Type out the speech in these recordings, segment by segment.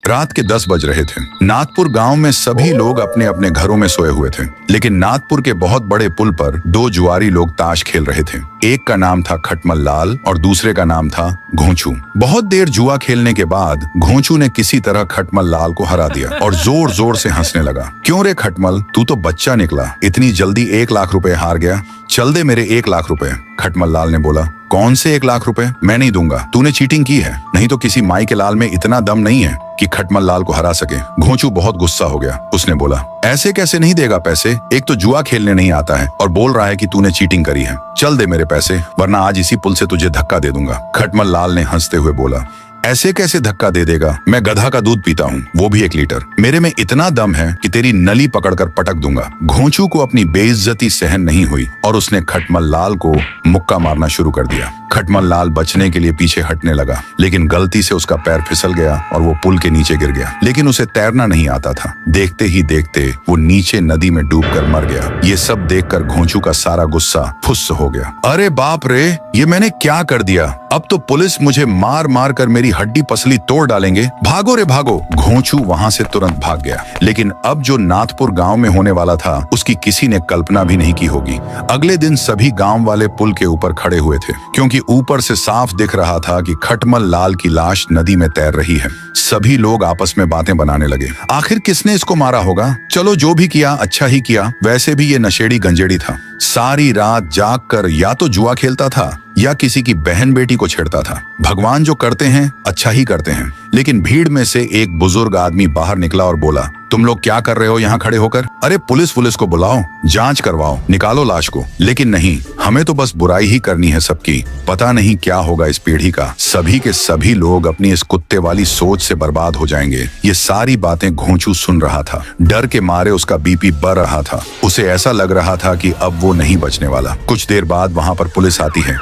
रात के 10 बज रहे थे। नाथपुर गांव में सभी लोग अपने अपने घरों में सोए हुए थे, लेकिन नाथपुर के बहुत बड़े पुल पर दो जुआरी लोग ताश खेल रहे थे। एक का नाम था खटमल लाल और दूसरे का नाम था घोंचू। बहुत देर जुआ खेलने के बाद घोंचू ने किसी तरह खटमल लाल को हरा दिया और जोर जोर से हंसने लगा। क्यों रे खटमल, तू तो बच्चा निकला, इतनी जल्दी 1 लाख रुपए हार गया। चल दे मेरे 1 लाख रुपए। खटमल लाल ने बोला, कौन से 1 लाख रुपए? मैं नहीं दूंगा, तूने चीटिंग की है। नहीं तो किसी माई के लाल में इतना दम नहीं है कि खटमल लाल को हरा सके। घोंचू बहुत गुस्सा हो गया। उसने बोला, ऐसे कैसे नहीं देगा पैसे? एक तो जुआ खेलने नहीं आता है और बोल रहा है कि तूने चीटिंग करी है। चल दे मेरे पैसे, वरना आज इसी पुल से तुझे धक्का दे दूंगा। खटमल लाल ने हंसते हुए बोला, ऐसे कैसे धक्का दे देगा? मैं गधा का दूध पीता हूँ, वो भी 1 लीटर। मेरे में इतना दम है कि तेरी नली पकड़कर पटक दूंगा। घोंचू को अपनी बेइज्जती सहन नहीं हुई और उसने खटमल लाल को मुक्का मारना शुरू कर दिया। खटमल लाल बचने के लिए पीछे हटने लगा, लेकिन गलती से उसका पैर फिसल गया और वो पुल के नीचे गिर गया। लेकिन उसे तैरना नहीं आता था। देखते ही देखते वो नीचे नदी में डूबकर मर गया। ये सब देखकर घोंचू का सारा गुस्सा फुस हो गया। अरे बाप रे, ये मैंने क्या कर दिया? अब तो पुलिस मुझे मार मार कर मेरी हड्डी पसली तोड़ डालेंगे। भागो रे भागो। घोंचू वहां से तुरंत भाग गया। लेकिन अब जो नाथपुर गांव में होने वाला था उसकी किसी ने कल्पना भी नहीं की होगी। अगले दिन सभी गांव वाले पुल के ऊपर खड़े हुए थे, क्योंकि ऊपर से साफ दिख रहा था कि खटमल लाल की लाश नदी में तैर रही है। सभी लोग आपस में बातें बनाने लगे। आखिर किसने इसको मारा होगा? चलो जो भी किया अच्छा ही किया। वैसे भी ये नशेड़ी गंजेड़ी था। सारी रात जाग कर या तो जुआ खेलता था या किसी की बहन बेटी को छेड़ता था। भगवान जो करते हैं अच्छा ही करते हैं। लेकिन भीड़ में से एक बुजुर्ग आदमी बाहर निकला और बोला, तुम लोग क्या कर रहे हो यहाँ खड़े होकर? अरे पुलिस को बुलाओ, जांच करवाओ, निकालो लाश को। लेकिन नहीं, हमें तो बस बुराई ही करनी है सबकी। पता नहीं क्या होगा इस पीढ़ी का। सभी के सभी लोग अपनी इस कुत्ते वाली सोच से बर्बाद हो जाएंगे। ये सारी बातें घोंचू सुन रहा था। डर के मारे उसका बीपी बढ़ रहा था। उसे ऐसा लग रहा था कि अब वो नहीं बचने वाला। कुछ देर बाद वहां पर पुलिस आती है।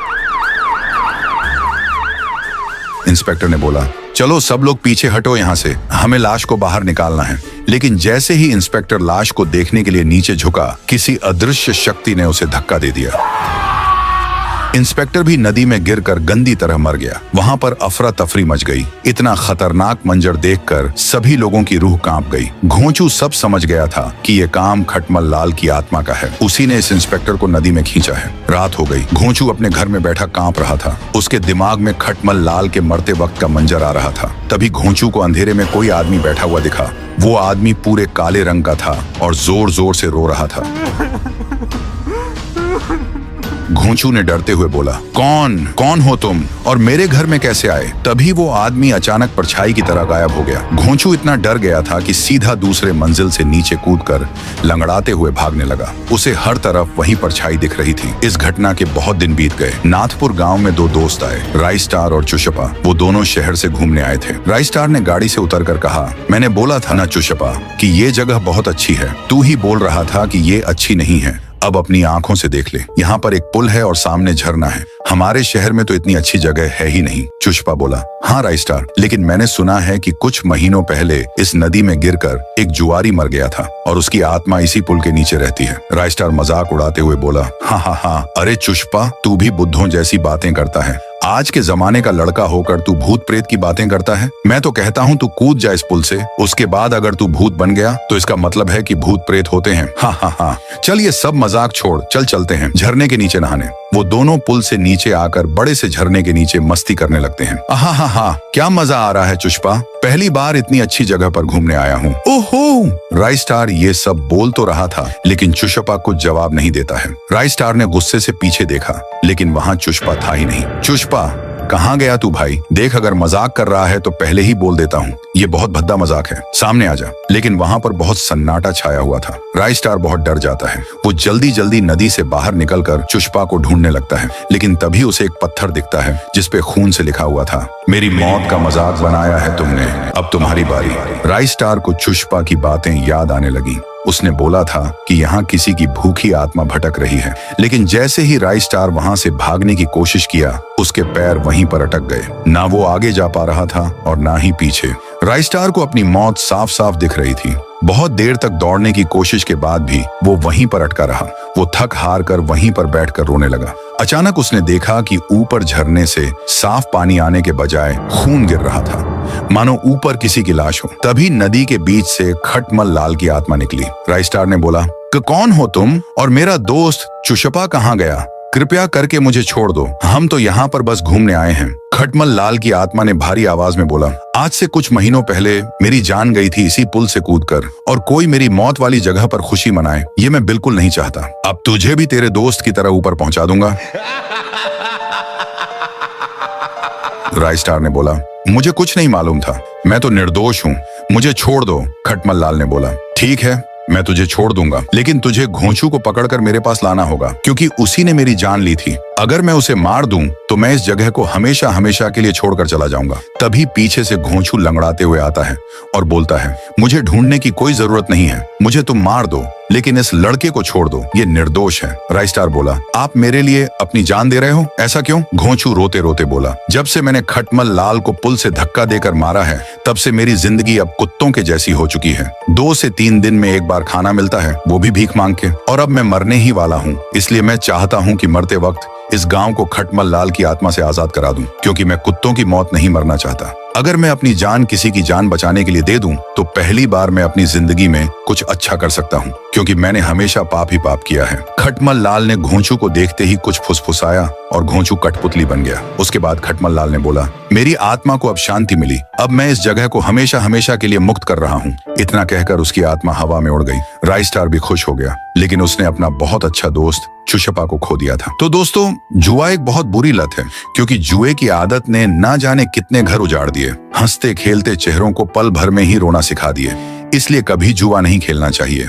इंस्पेक्टर ने बोला, चलो सब लोग पीछे हटो यहाँ से, हमें लाश को बाहर निकालना है। लेकिन जैसे ही इंस्पेक्टर लाश को देखने के लिए नीचे झुका, किसी अदृश्य शक्ति ने उसे धक्का दे दिया। इंस्पेक्टर भी नदी में गिरकर गंदी तरह मर गया। वहां पर अफरा तफरी मच गई। इतना खतरनाक मंजर देखकर सभी लोगों की रूह कांप गई। घोंचू सब समझ गया था कि ये काम खटमल लाल की आत्मा का है। उसी ने इस इंस्पेक्टर को नदी में खींचा है। रात हो गई। घोंचू अपने घर में बैठा कांप रहा था। उसके दिमाग में खटमल लाल के मरते वक्त का मंजर आ रहा था। तभी घोंचू को अंधेरे में कोई आदमी बैठा हुआ दिखा। वो आदमी पूरे काले रंग का था और जोर जोर से रो रहा था। घोंचू ने डरते हुए बोला, कौन हो तुम और मेरे घर में कैसे आए? तभी वो आदमी अचानक परछाई की तरह गायब हो गया। घोंचू इतना डर गया था कि सीधा दूसरे मंजिल से नीचे कूदकर लंगड़ाते हुए भागने लगा। उसे हर तरफ वही परछाई दिख रही थी। इस घटना के बहुत दिन बीत गए। नाथपुर गांव में 2 दोस्त आए, राई स्टार और चुशपा। वो दोनों शहर से घूमने आए थे। राई स्टार ने गाड़ी से उतरकर कहा, मैंने बोला था ना चुशपा कि ये जगह बहुत अच्छी है। तू ही बोल रहा था कि ये अच्छी नहीं है। अब अपनी आंखों से देख ले, यहाँ पर एक पुल है और सामने झरना है। हमारे शहर में तो इतनी अच्छी जगह है ही नहीं। चुशपा बोला, हाँ राई स्टार, लेकिन मैंने सुना है कि कुछ महीनों पहले इस नदी में गिरकर एक जुआरी मर गया था और उसकी आत्मा इसी पुल के नीचे रहती है। राई स्टार मजाक उड़ाते हुए बोला, हाँ, अरे चुशपा, तू भी बुद्धों जैसी बातें करता है। आज के जमाने का लड़का होकर तू भूत प्रेत की बातें करता है। मैं तो कहता हूँ तू कूद जा इस पुल से। उसके बाद अगर तू भूत बन गया तो इसका मतलब है कि भूत प्रेत होते हैं। हाँ, चल ये सब मजाक छोड़, चलते हैं झरने के नीचे नहाने। वो दोनों पुल से नीचे आकर बड़े से झरने के नीचे मस्ती करने लगते हैं। हाँ, क्या मजा आ रहा है चुशपा, पहली बार इतनी अच्छी जगह पर घूमने आया हूँ। ओहो! राई स्टार ये सब बोल तो रहा था, लेकिन चुशपा कुछ जवाब नहीं देता है। राई स्टार ने गुस्से से पीछे देखा, लेकिन वहाँ चुशपा था ही नहीं। चुशपा, कहाँ गया तू भाई? देख, अगर मजाक कर रहा है तो पहले ही बोल देता हूँ, ये बहुत भद्दा मजाक है, सामने आ जा। लेकिन वहाँ पर बहुत सन्नाटा छाया हुआ था। राई स्टार बहुत डर जाता है। वो जल्दी जल्दी नदी से बाहर निकलकर चुशपा को ढूंढने लगता है। लेकिन तभी उसे एक पत्थर दिखता है जिसपे खून से लिखा हुआ था, मेरी मौत का मजाक बनाया है तुमने, अब तुम्हारी बारी। राई स्टार को चुशपा की बातें याद आने लगी। उसने बोला था कि यहाँ किसी की भूखी आत्मा भटक रही है। लेकिन जैसे ही राई स्टार वहां से भागने की कोशिश किया, उसके पैर वहीं पर अटक गए। ना वो आगे जा पा रहा था और ना ही पीछे। राई स्टार को अपनी मौत साफ साफ दिख रही थी। बहुत देर तक दौड़ने की कोशिश के बाद भी वो वहीं पर अटका रहा। वो थक हार कर वहीं पर बैठकर रोने लगा। अचानक उसने देखा कि ऊपर झरने से साफ पानी आने के बजाय खून गिर रहा था, मानो ऊपर किसी की लाश हो। तभी नदी के बीच से खटमल लाल की आत्मा निकली। राइस्टार ने बोला कि कौन हो तुम और मेरा दोस्त चुशपा कहाँ गया? कृपया करके मुझे छोड़ दो, हम तो यहाँ पर बस घूमने आए हैं। खटमल लाल की आत्मा ने भारी आवाज में बोला, आज से कुछ महीनों पहले मेरी जान गई थी इसी पुल से कूदकर, और कोई मेरी मौत वाली जगह पर खुशी मनाए ये मैं बिल्कुल नहीं चाहता। अब तुझे भी तेरे दोस्त की तरह ऊपर पहुंचा दूंगा। राइस्टार ने बोला, मुझे कुछ नहीं मालूम था, मैं तो निर्दोष हूँ, मुझे छोड़ दो। खटमल लाल ने बोला, ठीक है, मैं तुझे छोड़ दूंगा, लेकिन तुझे घोंचू को पकड़कर मेरे पास लाना होगा, क्योंकि उसी ने मेरी जान ली थी। अगर मैं उसे मार दूं तो मैं इस जगह को हमेशा हमेशा के लिए छोड़कर चला जाऊंगा। तभी पीछे से घोंचू लंगड़ाते हुए आता है और बोलता है, मुझे ढूंढने की कोई जरूरत नहीं है, मुझे तुम मार दो, लेकिन इस लड़के को छोड़ दो, ये निर्दोष है। राइस्टार बोला, आप मेरे लिए अपनी जान दे रहे हो, ऐसा क्यों? घोंचू रोते रोते बोला, जब से मैंने खटमल लाल को पुल से धक्का देकर मारा है, तब से मेरी जिंदगी अब कुत्तों के जैसी हो चुकी है। 2 से 3 दिन में एक बार खाना मिलता है, वो भी भीख मांग के, और अब मैं मरने ही वाला हूँ। इसलिए मैं चाहता हूँ कि मरते वक्त इस गांव को खटमल लाल की आत्मा से आजाद करा दूं, क्योंकि मैं कुत्तों की मौत नहीं मरना चाहता। अगर मैं अपनी जान किसी की जान बचाने के लिए दे दूं, तो पहली बार मैं अपनी जिंदगी में कुछ अच्छा कर सकता हूं, क्योंकि मैंने हमेशा पाप ही पाप किया है। खटमल लाल ने घोंचू को देखते ही कुछ फुसफुसाया और घोंचू कठपुतली बन गया। उसके बाद खटमल लाल ने बोला, मेरी आत्मा को अब शांति मिली, अब मैं इस जगह को हमेशा हमेशा के लिए मुक्त कर रहा हूँ। इतना कहकर उसकी आत्मा हवा में उड़ गई। राइस्टार भी खुश हो गया, लेकिन उसने अपना बहुत अच्छा दोस्त चुशपा को खो दिया था। तो दोस्तों, जुआ एक बहुत बुरी लत है, क्योंकि जुए की आदत ने ना जाने कितने घर उजाड़ दिए, हंसते खेलते चेहरों को पल भर में ही रोना सिखा दिए। इसलिए कभी जुआ नहीं खेलना चाहिए।